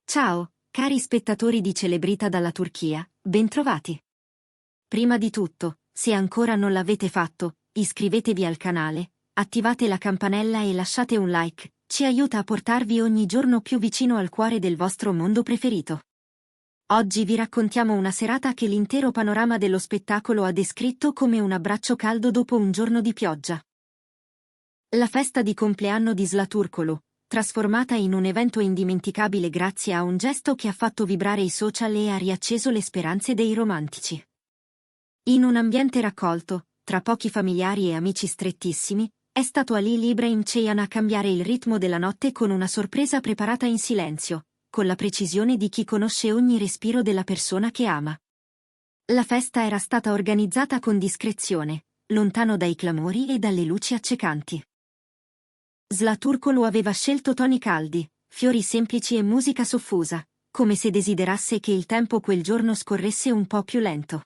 Ciao, cari spettatori di Celebrita dalla Turchia, bentrovati. Prima di tutto, se ancora non l'avete fatto, iscrivetevi al canale, attivate la campanella e lasciate un like, ci aiuta a portarvi ogni giorno più vicino al cuore del vostro mondo preferito. Oggi vi raccontiamo una serata che l'intero panorama dello spettacolo ha descritto come un abbraccio caldo dopo un giorno di pioggia. La festa di compleanno di Zlaturkoglu, trasformata in un evento indimenticabile grazie a un gesto che ha fatto vibrare i social e ha riacceso le speranze dei romantici. In un ambiente raccolto, tra pochi familiari e amici strettissimi, è stato Halil İbrahim Ceyhan a cambiare il ritmo della notte con una sorpresa preparata in silenzio, con la precisione di chi conosce ogni respiro della persona che ama. La festa era stata organizzata con discrezione, lontano dai clamori e dalle luci accecanti. Zlaturkoglu aveva scelto toni caldi, fiori semplici e musica soffusa, come se desiderasse che il tempo quel giorno scorresse un po' più lento.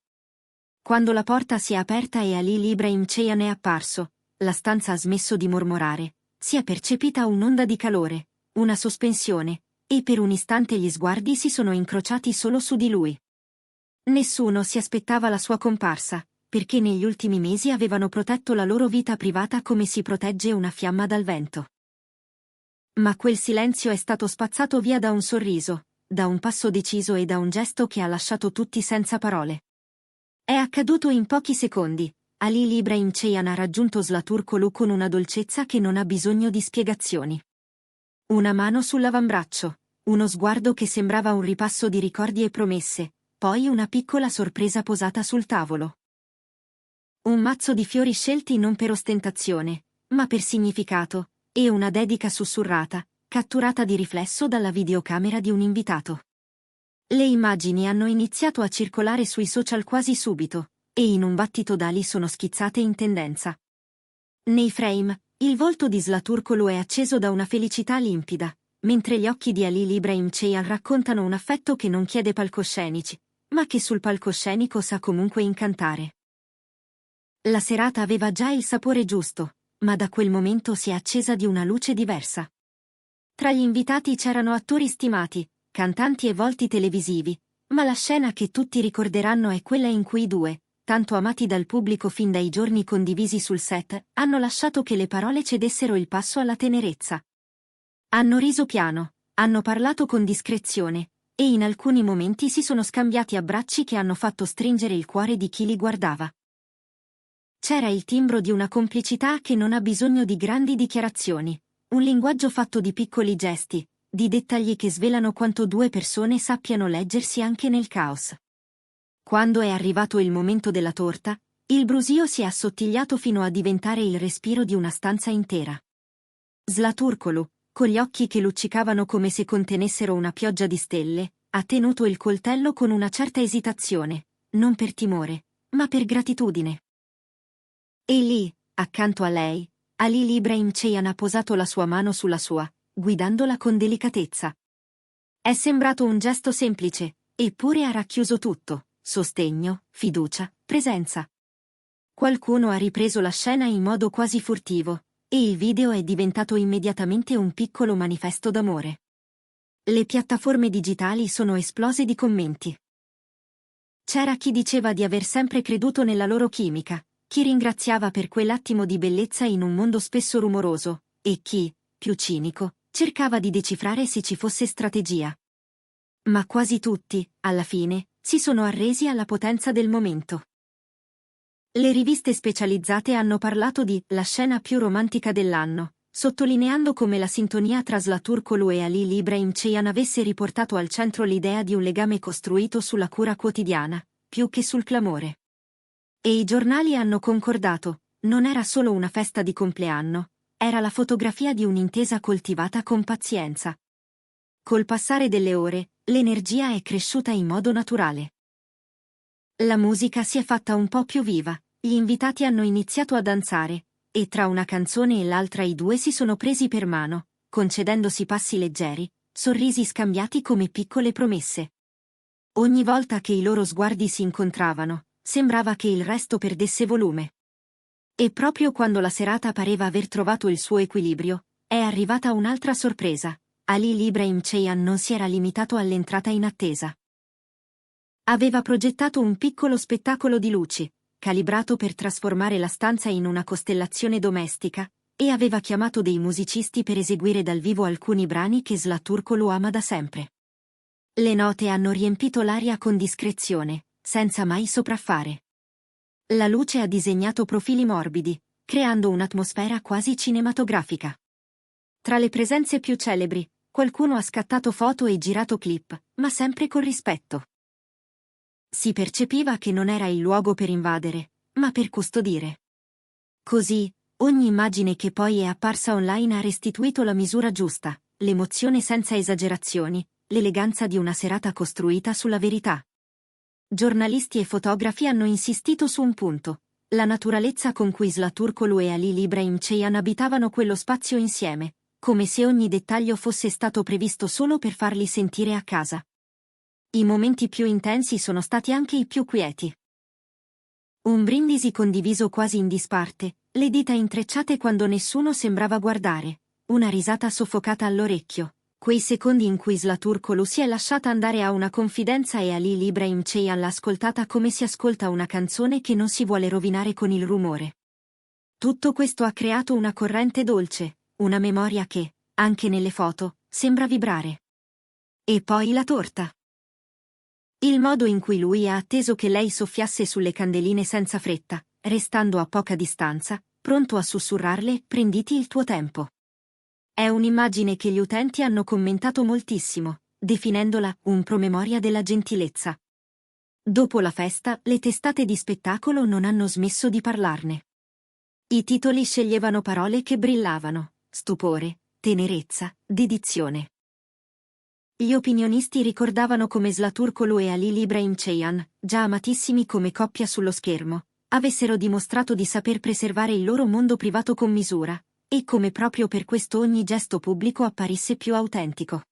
Quando la porta si è aperta e Halil İbrahim Ceyhan è apparso, la stanza ha smesso di mormorare, si è percepita un'onda di calore, una sospensione, e per un istante gli sguardi si sono incrociati solo su di lui. Nessuno si aspettava la sua comparsa, perché negli ultimi mesi avevano protetto la loro vita privata come si protegge una fiamma dal vento. Ma quel silenzio è stato spazzato via da un sorriso, da un passo deciso e da un gesto che ha lasciato tutti senza parole. È accaduto in pochi secondi. Halil İbrahim Ceyhan ha raggiunto Zlaturkoglu con una dolcezza che non ha bisogno di spiegazioni. Una mano sull'avambraccio, uno sguardo che sembrava un ripasso di ricordi e promesse, poi una piccola sorpresa posata sul tavolo. Un mazzo di fiori scelti non per ostentazione, ma per significato, e una dedica sussurrata, catturata di riflesso dalla videocamera di un invitato. Le immagini hanno iniziato a circolare sui social quasi subito, e in un battito d'ali sono schizzate in tendenza. Nei frame, il volto di Zlaturkoglu è acceso da una felicità limpida, mentre gli occhi di Halil İbrahim Ceyhan raccontano un affetto che non chiede palcoscenici, ma che sul palcoscenico sa comunque incantare. La serata aveva già il sapore giusto, ma da quel momento si è accesa di una luce diversa. Tra gli invitati c'erano attori stimati, cantanti e volti televisivi, ma la scena che tutti ricorderanno è quella in cui i due, tanto amati dal pubblico fin dai giorni condivisi sul set, hanno lasciato che le parole cedessero il passo alla tenerezza. Hanno riso piano, hanno parlato con discrezione, e in alcuni momenti si sono scambiati abbracci che hanno fatto stringere il cuore di chi li guardava. C'era il timbro di una complicità che non ha bisogno di grandi dichiarazioni, un linguaggio fatto di piccoli gesti, di dettagli che svelano quanto due persone sappiano leggersi anche nel caos. Quando è arrivato il momento della torta, il brusio si è assottigliato fino a diventare il respiro di una stanza intera. Zlaturkoglu, con gli occhi che luccicavano come se contenessero una pioggia di stelle, ha tenuto il coltello con una certa esitazione, non per timore, ma per gratitudine. E lì, accanto a lei, Halil İbrahim Ceyhan ha posato la sua mano sulla sua, guidandola con delicatezza. È sembrato un gesto semplice, eppure ha racchiuso tutto: sostegno, fiducia, presenza. Qualcuno ha ripreso la scena in modo quasi furtivo, e il video è diventato immediatamente un piccolo manifesto d'amore. Le piattaforme digitali sono esplose di commenti. C'era chi diceva di aver sempre creduto nella loro chimica, chi ringraziava per quell'attimo di bellezza in un mondo spesso rumoroso, e chi, più cinico, cercava di decifrare se ci fosse strategia. Ma quasi tutti, alla fine, si sono arresi alla potenza del momento. Le riviste specializzate hanno parlato di la scena più romantica dell'anno, sottolineando come la sintonia tra Zlaturkoglu e Halil İbrahim Ceyhan avesse riportato al centro l'idea di un legame costruito sulla cura quotidiana, più che sul clamore. E i giornali hanno concordato: non era solo una festa di compleanno, era la fotografia di un'intesa coltivata con pazienza. Col passare delle ore, l'energia è cresciuta in modo naturale. La musica si è fatta un po' più viva, gli invitati hanno iniziato a danzare, e tra una canzone e l'altra i due si sono presi per mano, concedendosi passi leggeri, sorrisi scambiati come piccole promesse. Ogni volta che i loro sguardi si incontravano, sembrava che il resto perdesse volume. E proprio quando la serata pareva aver trovato il suo equilibrio, è arrivata un'altra sorpresa. Ali Ibrahim Ceyhan non si era limitato all'entrata in attesa. Aveva progettato un piccolo spettacolo di luci, calibrato per trasformare la stanza in una costellazione domestica, e aveva chiamato dei musicisti per eseguire dal vivo alcuni brani che Zlaturkoglu ama da sempre. Le note hanno riempito l'aria con discrezione, senza mai sopraffare. La luce ha disegnato profili morbidi, creando un'atmosfera quasi cinematografica. Tra le presenze più celebri, qualcuno ha scattato foto e girato clip, ma sempre con rispetto. Si percepiva che non era il luogo per invadere, ma per custodire. Così, ogni immagine che poi è apparsa online ha restituito la misura giusta, l'emozione senza esagerazioni, l'eleganza di una serata costruita sulla verità. Giornalisti e fotografi hanno insistito su un punto: la naturalezza con cui Zlaturkoglu e Ali Ibrahim Ceyhan abitavano quello spazio insieme, come se ogni dettaglio fosse stato previsto solo per farli sentire a casa. I momenti più intensi sono stati anche i più quieti. Un brindisi condiviso quasi in disparte, le dita intrecciate quando nessuno sembrava guardare, una risata soffocata all'orecchio, quei secondi in cui Zlaturkoglu si è lasciata andare a una confidenza e Ali Ibrahim Ceyhan l'ha ascoltata come si ascolta una canzone che non si vuole rovinare con il rumore. Tutto questo ha creato una corrente dolce, una memoria che, anche nelle foto, sembra vibrare. E poi la torta. Il modo in cui lui ha atteso che lei soffiasse sulle candeline senza fretta, restando a poca distanza, pronto a sussurrarle: prenditi il tuo tempo. È un'immagine che gli utenti hanno commentato moltissimo, definendola un promemoria della gentilezza. Dopo la festa, le testate di spettacolo non hanno smesso di parlarne. I titoli sceglievano parole che brillavano: stupore, tenerezza, dedizione. Gli opinionisti ricordavano come Zlaturkoglu e Ali Ibrahim Ceyhan, già amatissimi come coppia sullo schermo, avessero dimostrato di saper preservare il loro mondo privato con misura, e come proprio per questo ogni gesto pubblico apparisse più autentico.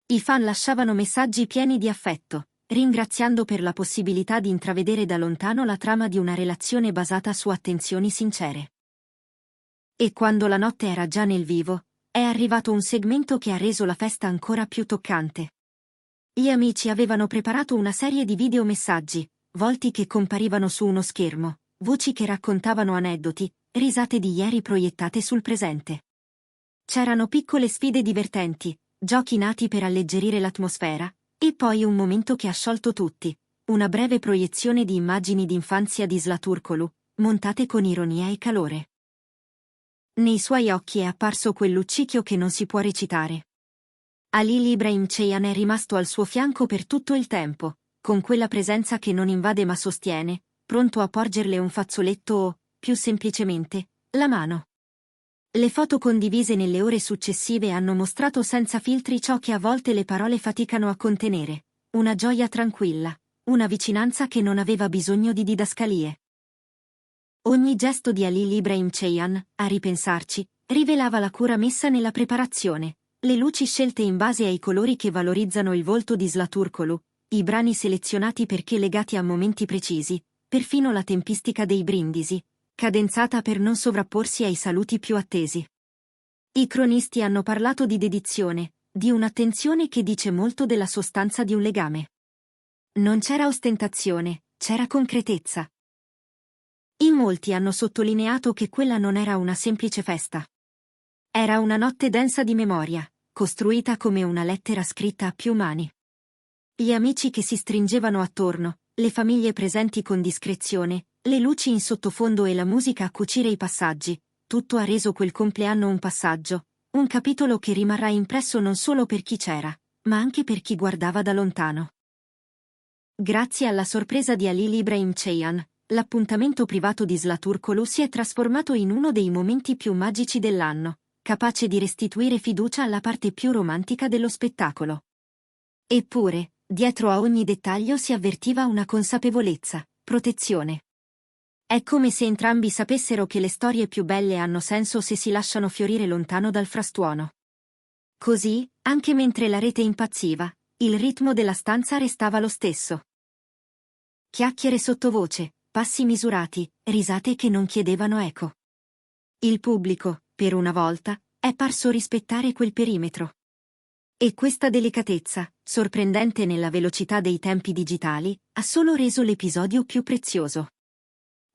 I fan lasciavano messaggi pieni di affetto, ringraziando per la possibilità di intravedere da lontano la trama di una relazione basata su attenzioni sincere. E quando la notte era già nel vivo, è arrivato un segmento che ha reso la festa ancora più toccante. Gli amici avevano preparato una serie di videomessaggi, volti che comparivano su uno schermo, voci che raccontavano aneddoti, risate di ieri proiettate sul presente. C'erano piccole sfide divertenti, giochi nati per alleggerire l'atmosfera, e poi un momento che ha sciolto tutti: una breve proiezione di immagini d'infanzia di Zlaturkoglu, montate con ironia e calore. Nei suoi occhi è apparso quel luccichio che non si può recitare. Ali Ibrahim Ceyhan è rimasto al suo fianco per tutto il tempo, con quella presenza che non invade ma sostiene, pronto a porgerle un fazzoletto o, più semplicemente, la mano. Le foto condivise nelle ore successive hanno mostrato senza filtri ciò che a volte le parole faticano a contenere: una gioia tranquilla, una vicinanza che non aveva bisogno di didascalie. Ogni gesto di Ali Ibrahim Ceyhan, a ripensarci, rivelava la cura messa nella preparazione, le luci scelte in base ai colori che valorizzano il volto di Zlaturkoglu, i brani selezionati perché legati a momenti precisi, perfino la tempistica dei brindisi, cadenzata per non sovrapporsi ai saluti più attesi. I cronisti hanno parlato di dedizione, di un'attenzione che dice molto della sostanza di un legame. Non c'era ostentazione, c'era concretezza. In molti hanno sottolineato che quella non era una semplice festa. Era una notte densa di memoria, costruita come una lettera scritta a più mani. Gli amici che si stringevano attorno, le famiglie presenti con discrezione, le luci in sottofondo e la musica a cucire i passaggi, tutto ha reso quel compleanno un passaggio, un capitolo che rimarrà impresso non solo per chi c'era, ma anche per chi guardava da lontano. Grazie alla sorpresa di Ali Ibrahim Ceyhan, l'appuntamento privato di Zlaturkoglu si è trasformato in uno dei momenti più magici dell'anno, capace di restituire fiducia alla parte più romantica dello spettacolo. Eppure, dietro a ogni dettaglio si avvertiva una consapevolezza: protezione. È come se entrambi sapessero che le storie più belle hanno senso se si lasciano fiorire lontano dal frastuono. Così, anche mentre la rete impazziva, il ritmo della stanza restava lo stesso. Chiacchiere sottovoce, passi misurati, risate che non chiedevano eco. Il pubblico, per una volta, è parso rispettare quel perimetro. E questa delicatezza, sorprendente nella velocità dei tempi digitali, ha solo reso l'episodio più prezioso.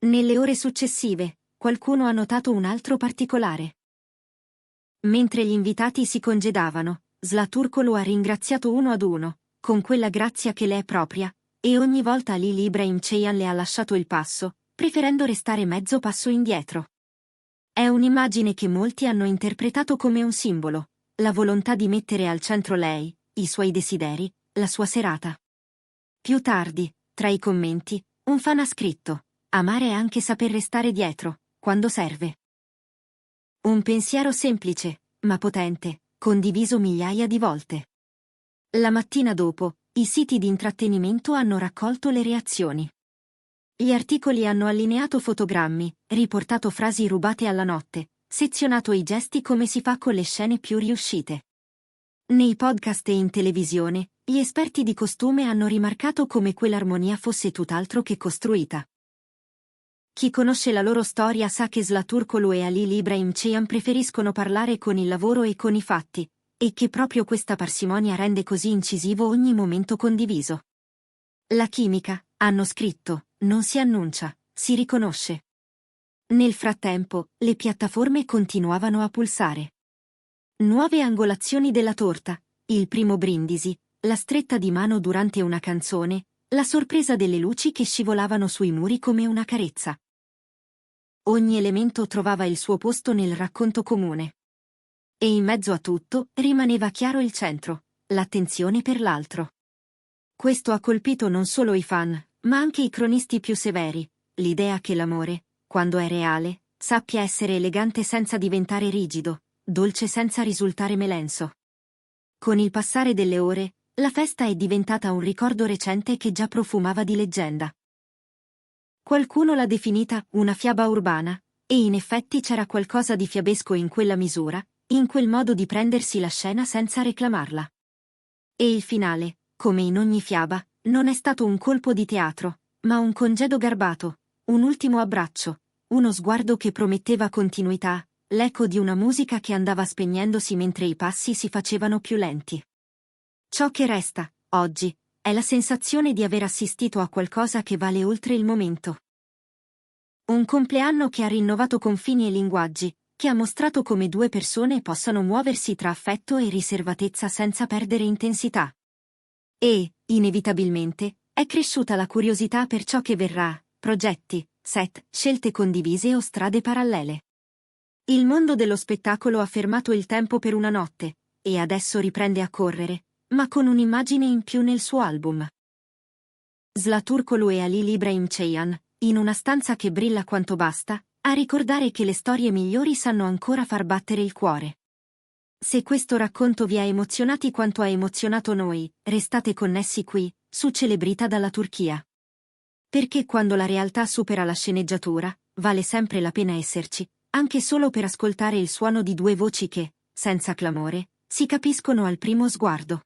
Nelle ore successive, qualcuno ha notato un altro particolare. Mentre gli invitati si congedavano, Zlaturko lo ha ringraziato uno ad uno, con quella grazia che le è propria, e ogni volta Lil Ibrahim Ceyhan le ha lasciato il passo, preferendo restare mezzo passo indietro. È un'immagine che molti hanno interpretato come un simbolo, la volontà di mettere al centro lei, i suoi desideri, la sua serata. Più tardi, tra i commenti, un fan ha scritto: amare è anche saper restare dietro, quando serve. Un pensiero semplice, ma potente, condiviso migliaia di volte. La mattina dopo, i siti di intrattenimento hanno raccolto le reazioni. Gli articoli hanno allineato fotogrammi, riportato frasi rubate alla notte, sezionato i gesti come si fa con le scene più riuscite. Nei podcast e in televisione, gli esperti di costume hanno rimarcato come quell'armonia fosse tutt'altro che costruita. Chi conosce la loro storia sa che Zlaturkoglu e Halil Ibrahim Ceyhan preferiscono parlare con il lavoro e con i fatti, e che proprio questa parsimonia rende così incisivo ogni momento condiviso. La chimica, hanno scritto, non si annuncia, si riconosce. Nel frattempo, le piattaforme continuavano a pulsare. Nuove angolazioni della torta, il primo brindisi, la stretta di mano durante una canzone, la sorpresa delle luci che scivolavano sui muri come una carezza. Ogni elemento trovava il suo posto nel racconto comune. E in mezzo a tutto rimaneva chiaro il centro, l'attenzione per l'altro. Questo ha colpito non solo i fan, ma anche i cronisti più severi, l'idea che l'amore, quando è reale, sappia essere elegante senza diventare rigido, dolce senza risultare melenso. Con il passare delle ore, la festa è diventata un ricordo recente che già profumava di leggenda. Qualcuno l'ha definita una fiaba urbana, e in effetti c'era qualcosa di fiabesco in quella misura, in quel modo di prendersi la scena senza reclamarla. E il finale, come in ogni fiaba, non è stato un colpo di teatro, ma un congedo garbato, un ultimo abbraccio, uno sguardo che prometteva continuità, l'eco di una musica che andava spegnendosi mentre i passi si facevano più lenti. Ciò che resta, oggi, è la sensazione di aver assistito a qualcosa che vale oltre il momento. Un compleanno che ha rinnovato confini e linguaggi, che ha mostrato come due persone possano muoversi tra affetto e riservatezza senza perdere intensità. E, inevitabilmente, è cresciuta la curiosità per ciò che verrà, progetti, set, scelte condivise o strade parallele. Il mondo dello spettacolo ha fermato il tempo per una notte, e adesso riprende a correre, ma con un'immagine in più nel suo album. Zlaturkoglu e Halil Ibrahim Ceyhan, in una stanza che brilla quanto basta, a ricordare che le storie migliori sanno ancora far battere il cuore. Se questo racconto vi ha emozionati quanto ha emozionato noi, restate connessi qui, su Celebrita dalla Turchia. Perché quando la realtà supera la sceneggiatura, vale sempre la pena esserci, anche solo per ascoltare il suono di due voci che, senza clamore, si capiscono al primo sguardo.